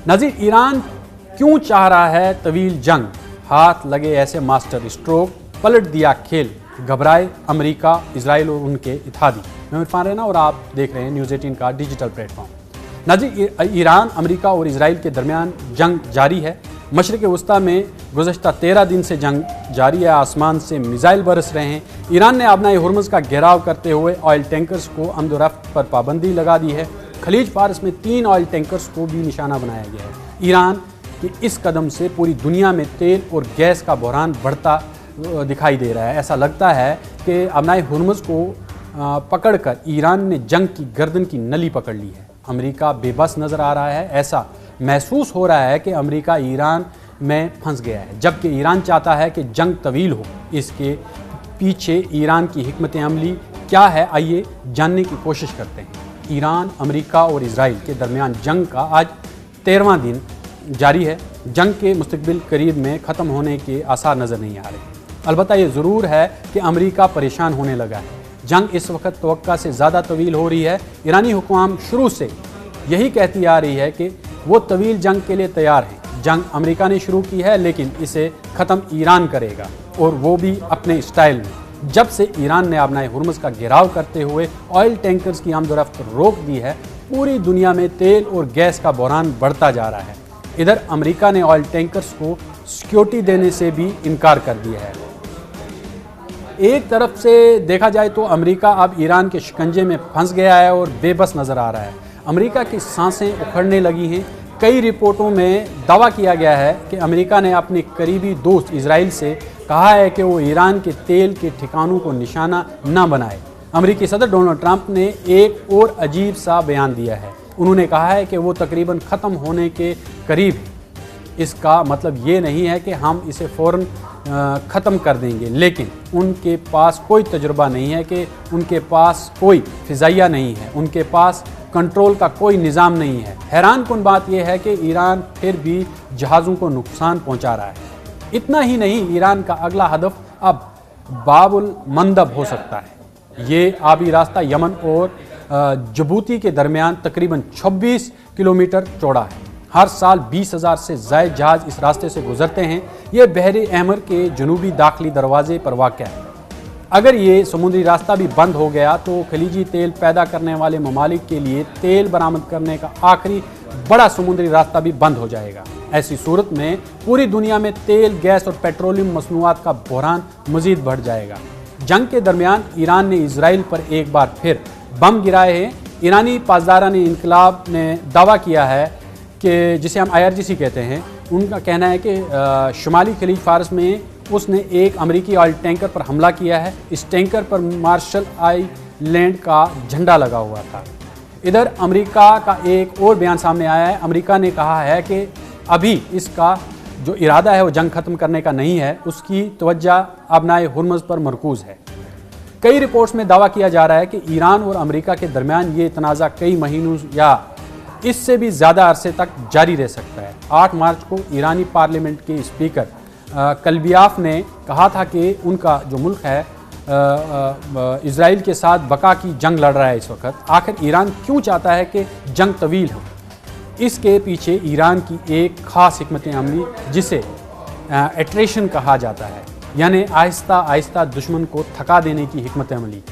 नाज़रीन, ईरान क्यों चाह रहा है तवील जंग? हाथ लगे ऐसे मास्टर स्ट्रोक, पलट दिया खेल, घबराए अमेरिका, इजराइल और उनके इत्तेहादी। मैं इरफान रैना और आप देख रहे हैं न्यूज़ 18 का डिजिटल प्लेटफॉर्म। नाज़रीन, ईरान, अमेरिका और इजराइल के दरमियान जंग जारी है। मशरिक़ वस्ता में गुज़श्ता 13 दिन से जंग जारी है। आसमान से मिसाइल बरस रहे हैं। ईरान ने अपना हुर्मुज़ का घेराव करते हुए ऑयल टैंकर्स को आमद-ओ-रफ्त पर पाबंदी लगा दी है। खलीज फारस में 3 ऑयल टैंकर्स को भी निशाना बनाया गया है। ईरान के इस कदम से पूरी दुनिया में तेल और गैस का बहरान बढ़ता दिखाई दे रहा है। ऐसा लगता है कि अपना हुर्मुज़ को पकड़कर ईरान ने जंग की गर्दन की नली पकड़ ली है। अमेरिका बेबस नज़र आ रहा है। ऐसा महसूस हो रहा है कि अमेरिका ईरान में फंस गया है, जबकि ईरान चाहता है कि जंग तवील हो। इसके पीछे ईरान की हिकमत अमली क्या है, आइए जानने की कोशिश करते हैं। ईरान, अमेरिका और इजराइल के दरमियान जंग का आज 13वां दिन जारी है। जंग के मुस्तकबिल करीब में ख़त्म होने के आसार नज़र नहीं आ रहे। अलबत्ता ये ज़रूर है कि अमेरिका परेशान होने लगा है। जंग इस वक्त तवक्का से ज़्यादा तवील हो रही है। ईरानी हुक्काम शुरू से यही कहती आ रही है कि वो तवील जंग के लिए तैयार हैं। जंग अमेरिका ने शुरू की है, लेकिन इसे ख़त्म ईरान करेगा, और वो भी अपने स्टाइल में। जब से ईरान ने अपना हुर्मुज़ का घेराव करते हुए ऑयल टैंकर्स की आमद-ओ-रफ्त रोक दी है, पूरी दुनिया में तेल और गैस का बहरान बढ़ता जा रहा है। इधर अमेरिका ने ऑयल टैंकर्स को सिक्योरिटी देने से भी इनकार कर दिया है। एक तरफ से देखा जाए तो अमेरिका अब ईरान के शिकंजे में फंस गया है और बेबस नज़र आ रहा है। अमेरिका की सांसें उखड़ने लगी हैं। कई रिपोर्टों में दावा किया गया है कि अमेरिका ने अपने करीबी दोस्त इजराइल से कहा है कि वो ईरान के तेल के ठिकानों को निशाना न बनाए। अमेरिकी सदर डोनाल्ड ट्रंप ने एक और अजीब सा बयान दिया है। उन्होंने कहा है कि वो तकरीबन ख़त्म होने के करीब है। इसका मतलब ये नहीं है कि हम इसे फ़ौरन ख़त्म कर देंगे, लेकिन उनके पास कोई तजुर्बा नहीं है, कि उनके पास कोई फ़िज़ाइया नहीं है, उनके पास कंट्रोल का कोई निज़ाम नहीं है। हैरान कुन बात यह है कि ईरान फिर भी जहाज़ों को नुकसान पहुंचा रहा है। इतना ही नहीं, ईरान का अगला हदफ अब बाबुल मंदब हो सकता है। ये आबी रास्ता यमन और जिबूती के दरमियान तकरीबन 26 किलोमीटर चौड़ा है। हर साल 20,000 से ज़ायद जहाज़ इस रास्ते से गुजरते हैं। ये बहरे अहमर के जनूबी दाखिली दरवाजे पर वाक़या है। अगर ये समुद्री रास्ता भी बंद हो गया तो खलीजी तेल पैदा करने वाले ममालिक के लिए तेल बरामद करने का आखिरी बड़ा समुद्री रास्ता भी बंद हो जाएगा। ऐसी सूरत में पूरी दुनिया में तेल, गैस और पेट्रोलियम मसनूआत का बहरान मज़ीद बढ़ जाएगा। जंग के दरमियान ईरान ने इजराइल पर एक बार फिर बम गिराए हैं। ईरानी पासदारान इनकलाब ने दावा किया है कि जिसे हम IRGC कहते हैं, उनका कहना है कि शुमाली खलीज फारस में उसने एक अमेरिकी ऑयल टैंकर पर हमला किया है। इस टैंकर पर मार्शल आइलैंड का झंडा लगा हुआ था। इधर अमेरिका का एक और बयान सामने आया है। अमेरिका ने कहा है कि अभी इसका जो इरादा है वो जंग ख़त्म करने का नहीं है, उसकी तवज्जो अपनाए हुर्मुज़ पर मरकूज़ है। कई रिपोर्ट्स में दावा किया जा रहा है कि ईरान और अमेरिका के दरमियान ये तनाज़ा कई महीनों या इससे भी ज़्यादा अरसे तक जारी रह सकता है। 8 मार्च को ईरानी पार्लियामेंट के स्पीकर कल्बियाफ ने कहा था कि उनका जो मुल्क है इजराइल के साथ बका की जंग लड़ रहा है इस वक्त। आखिर ईरान क्यों चाहता है कि जंग तवील हो? इसके पीछे ईरान की एक ख़ास हिकमत अमली, जिसे एट्रेशन कहा जाता है, यानी आहिस्ता आहिस्ता दुश्मन को थका देने की हिकमत अमली।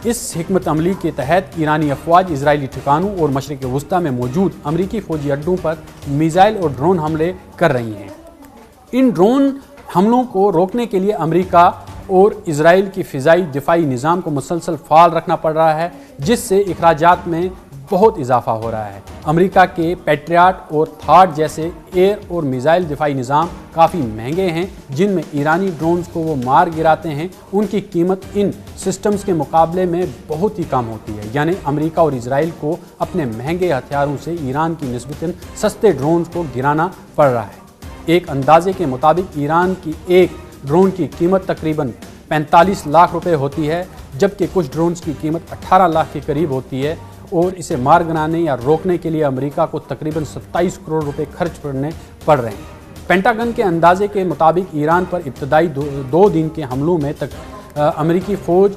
इस हिकमत अमली के तहत ईरानी अफवाज इजरायली ठिकानों और मशरिक़ वस्ता में मौजूद अमरीकी फ़ौजी अड्डों पर मिसाइल और ड्रोन हमले कर रही हैं। इन ड्रोन हमलों को रोकने के लिए अमेरिका और इजराइल की फ़िज़ाई दिफाई निज़ाम को मुसलसल फ़ाल रखना पड़ रहा है, जिससे अखराजात में बहुत इजाफा हो रहा है। अमेरिका के पैट्रियट और थाड जैसे एयर और मिसाइल दिफाई निज़ाम काफ़ी महंगे हैं, जिनमें ईरानी ड्रोन्स को वो मार गिराते हैं। उनकी कीमत इन सिस्टम्स के मुकाबले में बहुत ही कम होती है। यानी अमेरिका और इजराइल को अपने महंगे हथियारों से ईरान की निस्बतन सस्ते ड्रोन्स को गिराना पड़ रहा है। एक अंदाजे के मुताबिक ईरान की एक ड्रोन की कीमत तकरीबन 45 लाख रुपए होती है, जबकि कुछ ड्रोन्स की कीमत 18 लाख के करीब होती है, और इसे मार गिराने या रोकने के लिए अमेरिका को तकरीबन 27 करोड़ रुपए खर्च करने पड़ रहे हैं। पेंटागन के अंदाजे के मुताबिक ईरान पर इब्तदाई 2 दिन के हमलों में तक अमेरिकी फ़ौज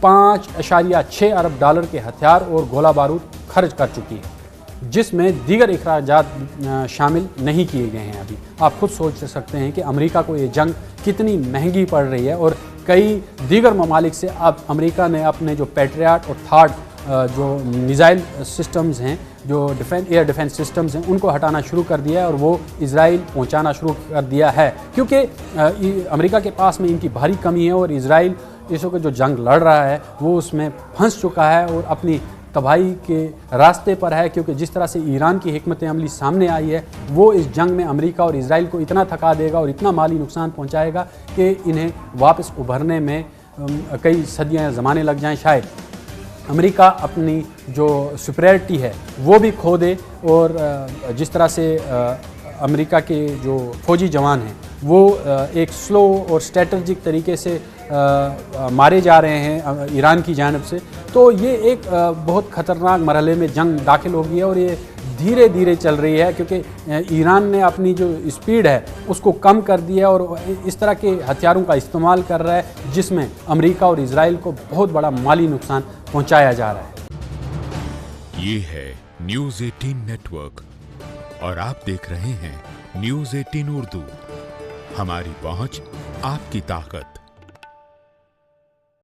$5.6 अरब के हथियार और गोला बारूद खर्च कर चुकी है। جس میں دیگر اخراجات شامل نہیں کیے گئے ہیں۔ ابھی آپ خود سوچ سکتے ہیں کہ امریکہ کو یہ جنگ کتنی مہنگی پڑ رہی ہے، اور کئی دیگر ممالک سے اب امریکہ نے اپنے جو پیٹریاٹ اور تھاڈ جو میزائل سسٹمز ہیں، جو ایئر ڈیفنس سسٹمز ہیں، ان کو ہٹانا شروع کر دیا ہے اور وہ اسرائیل پہنچانا شروع کر دیا ہے، کیونکہ امریکہ کے پاس میں ان کی بھاری کمی ہے، اور اسرائیل اس وقت جو جنگ لڑ رہا ہے وہ اس میں پھنس چکا ہے اور اپنی تباہی کے راستے پر ہے، کیونکہ جس طرح سے ایران کی حکمت عملی سامنے آئی ہے وہ اس جنگ میں امریکہ اور اسرائیل کو اتنا تھکا دے گا اور اتنا مالی نقصان پہنچائے گا کہ انہیں واپس ابھرنے میں کئی صدیاں یا زمانے لگ جائیں۔ شاید امریکہ اپنی جو سپریرٹی ہے وہ بھی کھو دے، اور جس طرح سے امریکہ کے جو فوجی جوان ہیں وہ ایک سلو اور اسٹریٹجک طریقے سے مارے جا رہے ہیں ایران کی جانب سے، تو یہ ایک بہت خطرناک مرحلے میں جنگ داخل ہو گئی ہے، اور یہ دھیرے دھیرے چل رہی ہے، کیونکہ ایران نے اپنی جو اسپیڈ ہے اس کو کم کر دیا اور اس طرح کے ہتھیاروں کا استعمال کر رہا ہے جس میں امریکہ اور اسرائیل کو بہت بڑا مالی نقصان پہنچایا جا رہا ہے۔ یہ ہے نیوز 18 نیٹ ورک اور آپ دیکھ رہے ہیں نیوز 18 اردو، ہماری پہنچ آپ کی طاقت۔